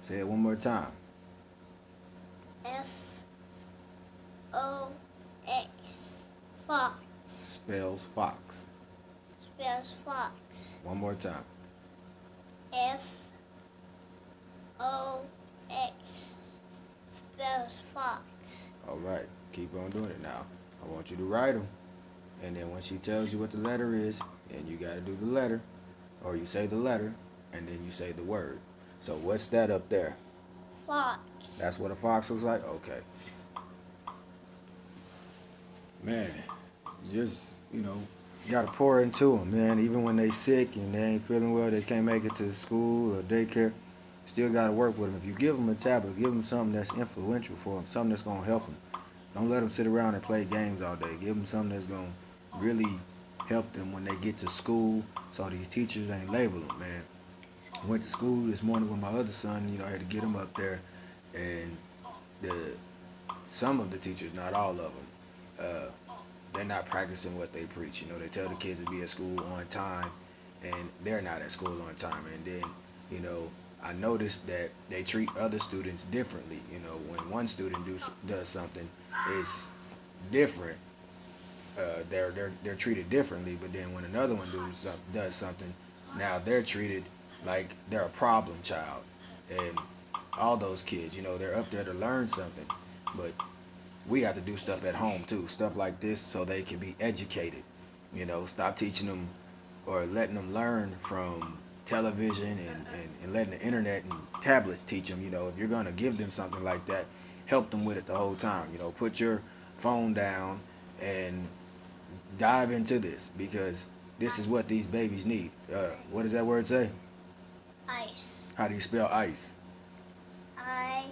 Say it one more time. Fox. Fox. Spells fox. Spells fox. One more time. Fox. Spells fox. All right. Keep on doing it now. I want you to write them. And then when she tells you what the letter is, and you got to do the letter, or you say the letter, and then you say the word. So what's that up there? Fox. That's what a fox looks like? Okay. Man, just, you got to pour into them, man. Even when they sick and they ain't feeling well, they can't make it to school or daycare, still got to work with them. If you give them a tablet, give them something that's influential for them, something that's going to help them. Don't let them sit around and play games all day. Give them something that's going to really help them when they get to school, so these teachers ain't label them, man. I went to school this morning with my other son, I had to get him up there, and some of the teachers, not all of them, they're not practicing what they preach. They tell the kids to be at school on time, and they're not at school on time. And then, I noticed that they treat other students differently. When one student does something, it's different. They're treated differently. But then when another one does something, now they're treated like they're a problem child. And all those kids, they're up there to learn something, but we have to do stuff at home too, stuff like this, so they can be educated. Stop teaching them or letting them learn from television and letting the internet and tablets teach them. If you're going to give them something like that, help them with it the whole time. Put your phone down and dive into this, because this is what these babies need. What does that word say? Ice. How do you spell ice? I.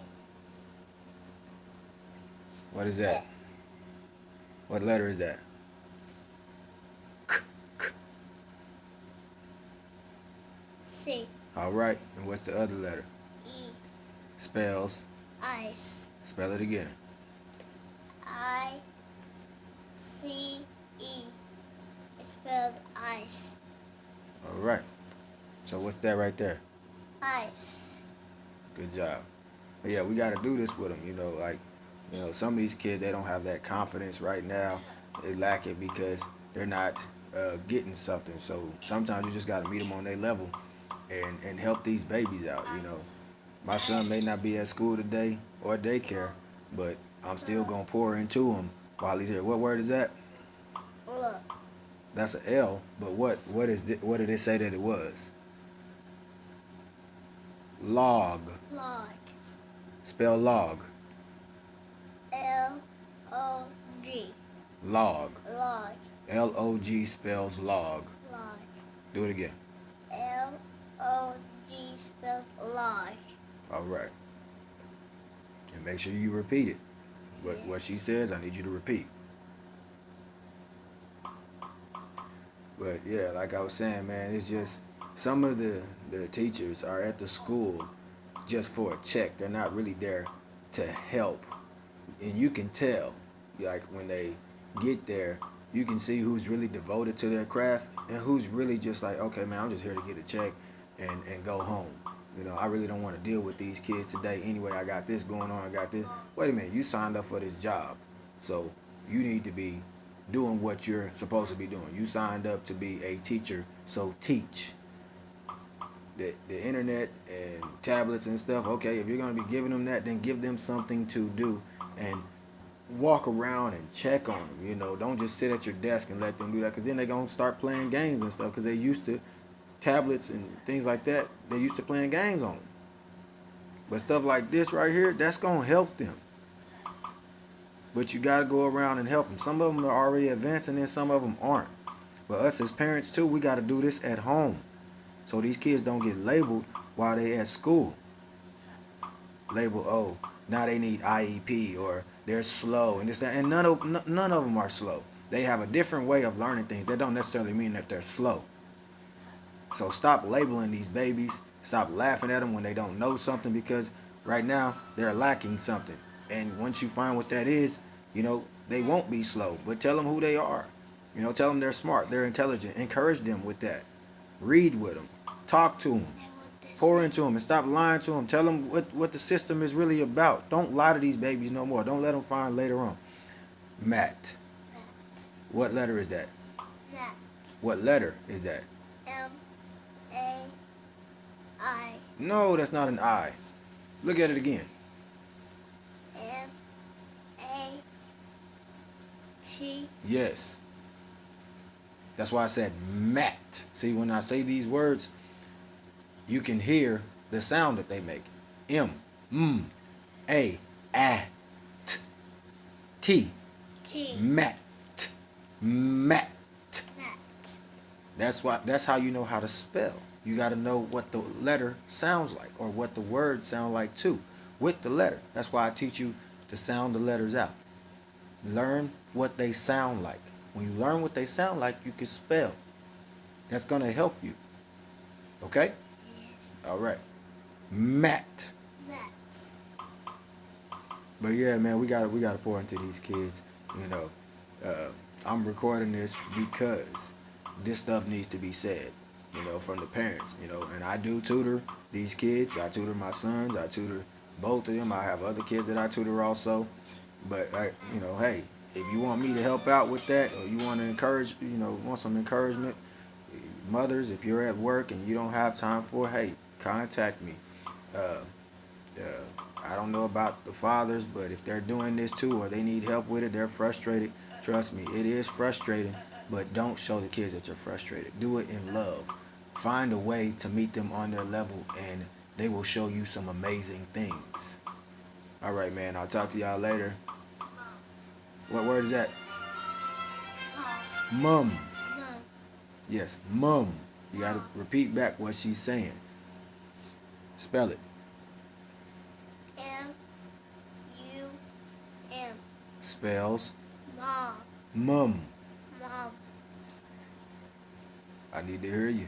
What is that? What letter is that? C. All right. And what's the other letter? E. Spells. Ice. Spell it again. ICE. It spells ice. All right. So what's that right there? Ice. Good job. But yeah, we got to do this with them. Some of these kids, they don't have that confidence right now. They lack it because they're not getting something. So sometimes you just got to meet them on their level and help these babies out. My son may not be at school today or daycare, but I'm still going to pour into him while he's here. What word is that? Look. That's an L, but what did it say that it was? Log. Log. Spell log. Log. Log. Log. Log spells log. Log. Do it again. Log spells log. All right. And make sure you repeat it. What she says, I need you to repeat. But yeah, like I was saying, man, it's just some of the teachers are at the school just for a check. They're not really there to help. And you can tell, like when they get there, you can see who's really devoted to their craft and who's really just like, okay, man, I'm just here to get a check and go home. I really don't want to deal with these kids today. Anyway, I got this going on. I got this. Wait a minute, you signed up for this job. So you need to be doing what you're supposed to be doing. You signed up to be a teacher, so teach. The internet and tablets and stuff, okay, if you're going to be giving them that, then give them something to do and walk around and check on them. Don't just sit at your desk and let them do that, because then they're going to start playing games and stuff, because they used to tablets and things like that. They used to playing games on them. But stuff like this right here, that's going to help them. But you got to go around and help them. Some of them are already advancing and some of them aren't. But us as parents too, we got to do this at home, so these kids don't get labeled while they at school. Label, oh, now they need IEP, or they're slow and this, that. And none of them are slow. They have a different way of learning things. That don't necessarily mean that they're slow. So stop labeling these babies. Stop laughing at them when they don't know something, because right now they're lacking something. And once you find what that is, they won't be slow. But tell them who they are. Tell them they're smart, they're intelligent. Encourage them with that. Read with them. Talk to them. Pour into them and stop lying to them. Tell them what the system is really about. Don't lie to these babies no more. Don't let them find later on. Mat. Mat. What letter is that? Mat. What letter is that? M-A-I. No, that's not an I. Look at it again. M-A-T. Yes. That's why I said mat. See, when I say these words, you can hear the sound that they make. M, A, T, T. T. Mat. Mat. Mat. That's how you know how to spell. You got to know what the letter sounds like or what the words sound like too with the letter. That's why I teach you to sound the letters out. Learn what they sound like. When you learn what they sound like, you can spell. That's going to help you. Okay? Yes. All right. Mat. Mat. But yeah, man, we got to pour into these kids. You know, I'm recording this because this stuff needs to be said, you know, from the parents, you know. And I do tutor these kids. I tutor my sons. I tutor both of them. I have other kids that I tutor also. But, you know, hey, if you want me to help out with that or you want to encourage, you know, want some encouragement, mothers, if you're at work and you don't have time for it, hey, contact me. I don't know about the fathers, but if they're doing this too or they need help with it, they're frustrated. Trust me, it is frustrating, but don't show the kids that you're frustrated. Do it in love. Find a way to meet them on their level, and they will show you some amazing things. All right, man. I'll talk to y'all later. What word is that? Mum. Mum. Yes, mum. You got to repeat back what she's saying. Spell it. M-U-M. Spells Mom. mum. Mom. I need to hear you.